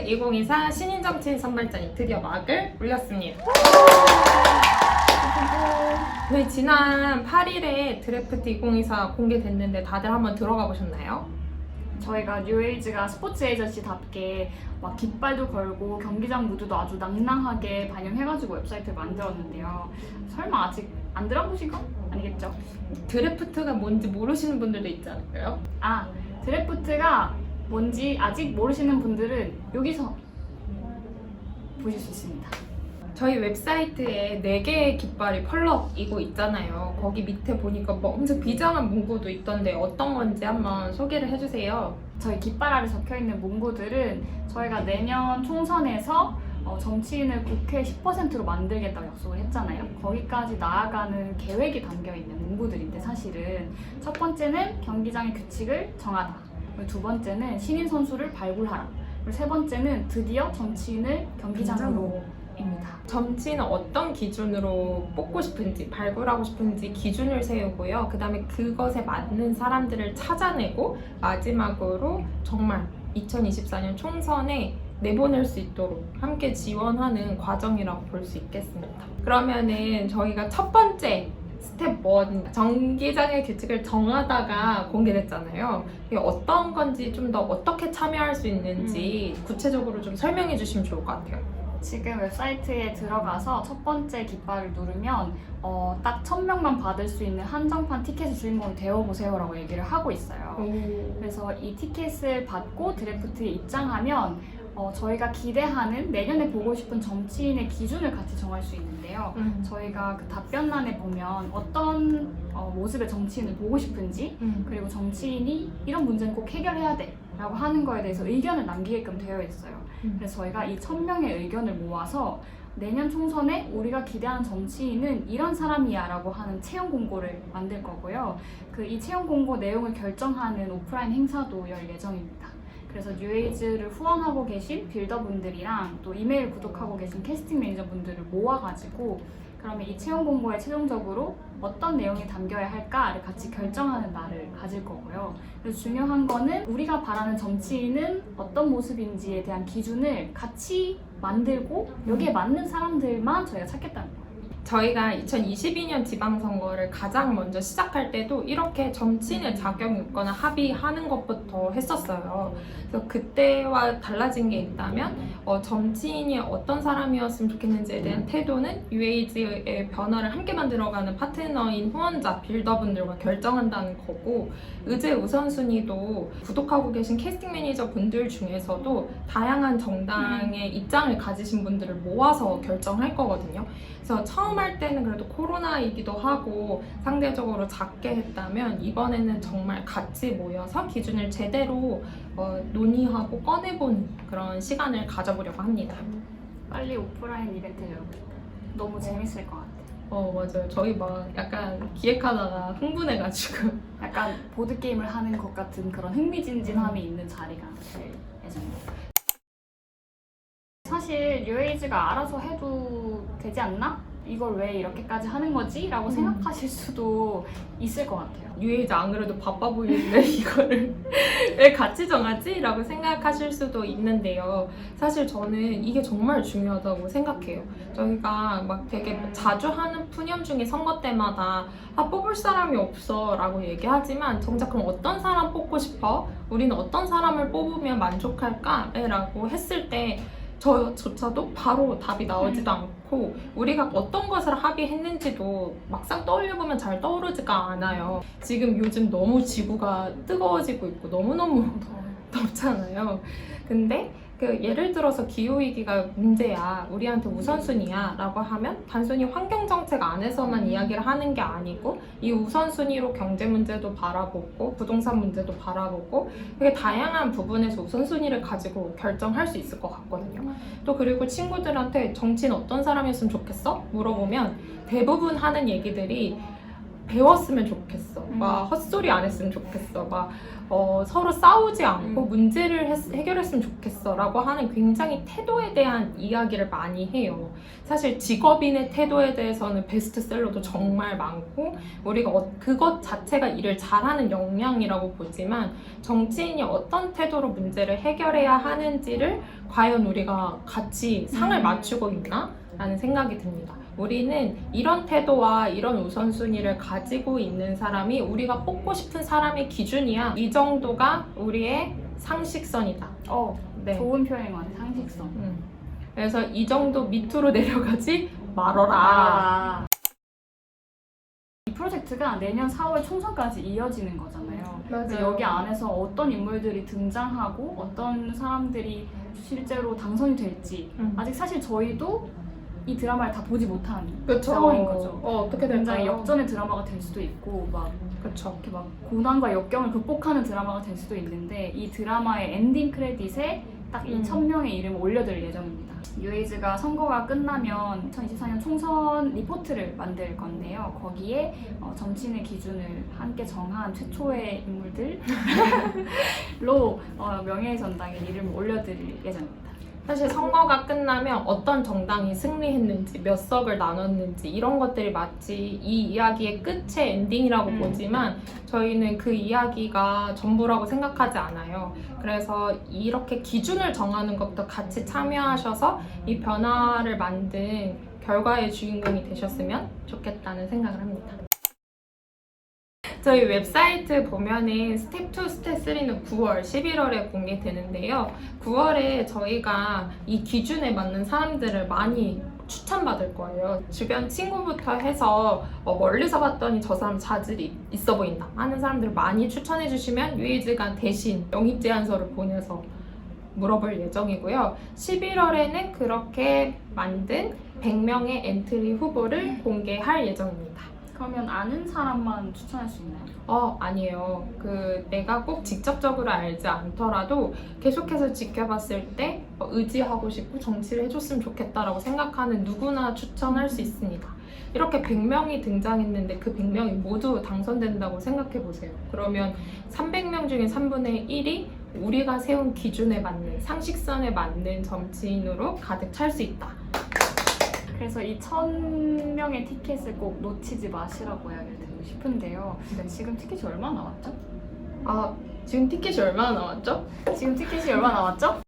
2024 신인 정치인 선발전이 드디어 막을 올렸습니다. 네, 지난 8일에 드래프트 2024 공개됐는데 다들 한번 들어가 보셨나요? 저희가 뉴에이지가 스포츠 에이전시답게 막 깃발도 걸고 경기장 무드도 아주 낭낭하게 반영해가지고 웹사이트를 만들었는데요. 설마 아직 안 들어보신 거 아니겠죠? 드래프트가 뭔지 모르시는 분들도 있지 않을까요? 드래프트가 뭔지 아직 모르시는 분들은 여기서 보실 수 있습니다. 저희 웹사이트에 4개의 깃발이 펄럭이고 있잖아요. 거기 밑에 보니까 뭐 엄청 비장한 문구도 있던데 어떤 건지 한번 소개를 해주세요. 저희 깃발 아래 적혀있는 문구들은 저희가 내년 총선에서 정치인을 국회 10%로 만들겠다고 약속을 했잖아요. 거기까지 나아가는 계획이 담겨있는 문구들인데 사실은 첫 번째는 경기장의 규칙을 정하다. 그리고 두 번째는 신인 선수를 발굴하라. 그리고 세 번째는 드디어 정치인을 경기장으로 입니다. 정치인은 어떤 기준으로 뽑고 싶은지, 발굴하고 싶은지 기준을 세우고요. 그 다음에 그것에 맞는 사람들을 찾아내고 마지막으로 정말 2024년 총선에 내보낼 수 있도록 함께 지원하는 과정이라고 볼 수 있겠습니다. 그러면은 저희가 첫 번째 스텝 1 정기장의 규칙을 정하다가 공개됐잖아요. 이게 어떤 건지 좀 더 어떻게 참여할 수 있는지 구체적으로 좀 설명해 주시면 좋을 것 같아요. 지금 웹사이트에 들어가서 첫 번째 깃발을 누르면 딱 1000명만 받을 수 있는 한정판 티켓의 주인공이 되어보세요 라고 얘기를 하고 있어요. 그래서 이 티켓을 받고 드래프트에 입장하면 저희가 기대하는 내년에 보고 싶은 정치인의 기준을 같이 정할 수 있는데요. 저희가 그 답변란에 보면 어떤 모습의 정치인을 보고 싶은지 그리고 정치인이 이런 문제는 꼭 해결해야 돼 라고 하는 거에 대해서 의견을 남기게끔 되어 있어요. 그래서 저희가 이 1000명의 의견을 모아서 내년 총선에 우리가 기대하는 정치인은 이런 사람이야 라고 하는 채용 공고를 만들 거고요. 이 채용 공고 내용을 결정하는 오프라인 행사도 열 예정입니다. 그래서 뉴에이즈를 후원하고 계신 빌더분들이랑 또 이메일 구독하고 계신 캐스팅 매니저분들을 모아가지고 그러면 이 채용 공고에 최종적으로 어떤 내용이 담겨야 할까를 같이 결정하는 날을 가질 거고요. 그래서 중요한 거는 우리가 바라는 정치인은 어떤 모습인지에 대한 기준을 같이 만들고 여기에 맞는 사람들만 저희가 찾겠다는 거예요. 저희가 2022년 지방선거를 가장 먼저 시작할 때도 이렇게 정치인의 자격 요건을 합의하는 것부터 했었어요. 그래서 그때와 달라진 게 있다면 정치인이 어떤 사람이었으면 좋겠는지에 대한 태도는 UAG의 변화를 함께 만들어가는 파트너인 후원자, 빌더분들과 결정한다는 거고 의제 우선순위도 구독하고 계신 캐스팅 매니저 분들 중에서도 다양한 정당의 입장을 가지신 분들을 모아서 결정할 거거든요. 그래서 처음 할 때는 그래도 코로나이기도 하고 상대적으로 작게 했다면 이번에는 정말 같이 모여서 기준을 제대로 논의하고 꺼내보는 그런 시간을 가져보려고 합니다. 빨리 오프라인 이벤트 열고 싶어요. 너무 재밌을 것 같아요. 맞아요. 저희 막 약간 기획하다가 흥분해가지고 약간 보드게임을 하는 것 같은 그런 흥미진진함이 있는 자리가 될 예정입니다. 사실 뉴에이지가 알아서 해도 되지 않나? 이걸 왜 이렇게까지 하는 거지? 라고 생각하실 수도 있을 것 같아요. 뉴에이지 안 그래도 바빠 보이는데 이거를 왜 같이 정하지? 라고 생각하실 수도 있는데요. 사실 저는 이게 정말 중요하다고 생각해요. 저희가 막 되게 자주 하는 푸념 중에 선거 때마다 뽑을 사람이 없어 라고 얘기하지만 정작 그럼 어떤 사람 뽑고 싶어? 우리는 어떤 사람을 뽑으면 만족할까? 라고 했을 때 저조차도 바로 답이 나오지도 않고 우리가 어떤 것을 합의했는지도 막상 떠올려보면 잘 떠오르지가 않아요. 지금 요즘 너무 지구가 뜨거워지고 있고 너무너무 덥잖아요. 근데 예를 들어서 기후위기가 문제야, 우리한테 우선순위야 라고 하면 단순히 환경정책 안에서만 이야기를 하는 게 아니고 이 우선순위로 경제 문제도 바라보고 부동산 문제도 바라보고 되게 다양한 부분에서 우선순위를 가지고 결정할 수 있을 것 같거든요. 또 그리고 친구들한테 정치인 어떤 사람이었으면 좋겠어? 물어보면 대부분 하는 얘기들이 배웠으면 좋겠어. 막 헛소리 안 했으면 좋겠어. 막 서로 싸우지 않고 문제를 해결했으면 좋겠어 라고 하는 굉장히 태도에 대한 이야기를 많이 해요. 사실 직업인의 태도에 대해서는 베스트셀러도 정말 많고 우리가 그것 자체가 일을 잘하는 역량이라고 보지만 정치인이 어떤 태도로 문제를 해결해야 하는지를 과연 우리가 같이 상을 맞추고 있나? 라는 생각이 듭니다. 우리는 이런 태도와 이런 우선순위를 가지고 있는 사람이 우리가 뽑고 싶은 사람의 기준이야. 이 정도가 우리의 상식선이다. 네. 좋은 표현인 것 같아요. 상식선. 그래서 이 정도 밑으로 내려가지 말어라. 이 프로젝트가 내년 4월 총선까지 이어지는 거잖아요. 그래서 맞아요. 여기 안에서 어떤 인물들이 등장하고 어떤 사람들이 실제로 당선이 될지 아직 사실 저희도 이 드라마를 다 보지 못한 상황인 거죠. 어떻게 굉장히 될까요? 역전의 드라마가 될 수도 있고 막 그렇죠. 이렇게 막 고난과 역경을 극복하는 드라마가 될 수도 있는데 이 드라마의 엔딩 크레딧에 딱 이 1000명의 이름을 올려드릴 예정입니다. 뉴에이즈가 선거가 끝나면 2024년 총선 리포트를 만들 건데요. 거기에 정치인의 기준을 함께 정한 최초의 인물들로 명예의 전당에 이름을 올려드릴 예정입니다. 사실 선거가 끝나면 어떤 정당이 승리했는지 몇 석을 나눴는지 이런 것들이 마치 이 이야기의 끝의 엔딩이라고 보지만 저희는 그 이야기가 전부라고 생각하지 않아요. 그래서 이렇게 기준을 정하는 것부터 같이 참여하셔서 이 변화를 만든 결과의 주인공이 되셨으면 좋겠다는 생각을 합니다. 저희 웹사이트 보면은 스텝 2, 스텝 3는 9월, 11월에 공개되는데요. 9월에 저희가 이 기준에 맞는 사람들을 많이 추천받을 거예요. 주변 친구부터 해서 멀리서 봤더니 저 사람 자질이 있어 보인다 하는 사람들을 많이 추천해 주시면 뉴에이즈가 대신 영입 제안서를 보내서 물어볼 예정이고요. 11월에는 그렇게 만든 100명의 엔트리 후보를 공개할 예정입니다. 그러면 아는 사람만 추천할 수 있나요? 아니에요. 내가 꼭 직접적으로 알지 않더라도 계속해서 지켜봤을 때 의지하고 싶고 정치를 해줬으면 좋겠다라고 생각하는 누구나 추천할 수 있습니다. 이렇게 100명이 등장했는데 그 100명이 모두 당선된다고 생각해보세요. 그러면 300명 중에 3분의 1이 우리가 세운 기준에 맞는, 상식선에 맞는 정치인으로 가득 찰 수 있다. 그래서 이 1000명의 티켓을 꼭 놓치지 마시라고 이야기를 드리고 싶은데요. 네. 지금 티켓이 얼마 남았죠? 지금 티켓이 얼마나 남았죠? 지금 티켓이 얼마 남았죠?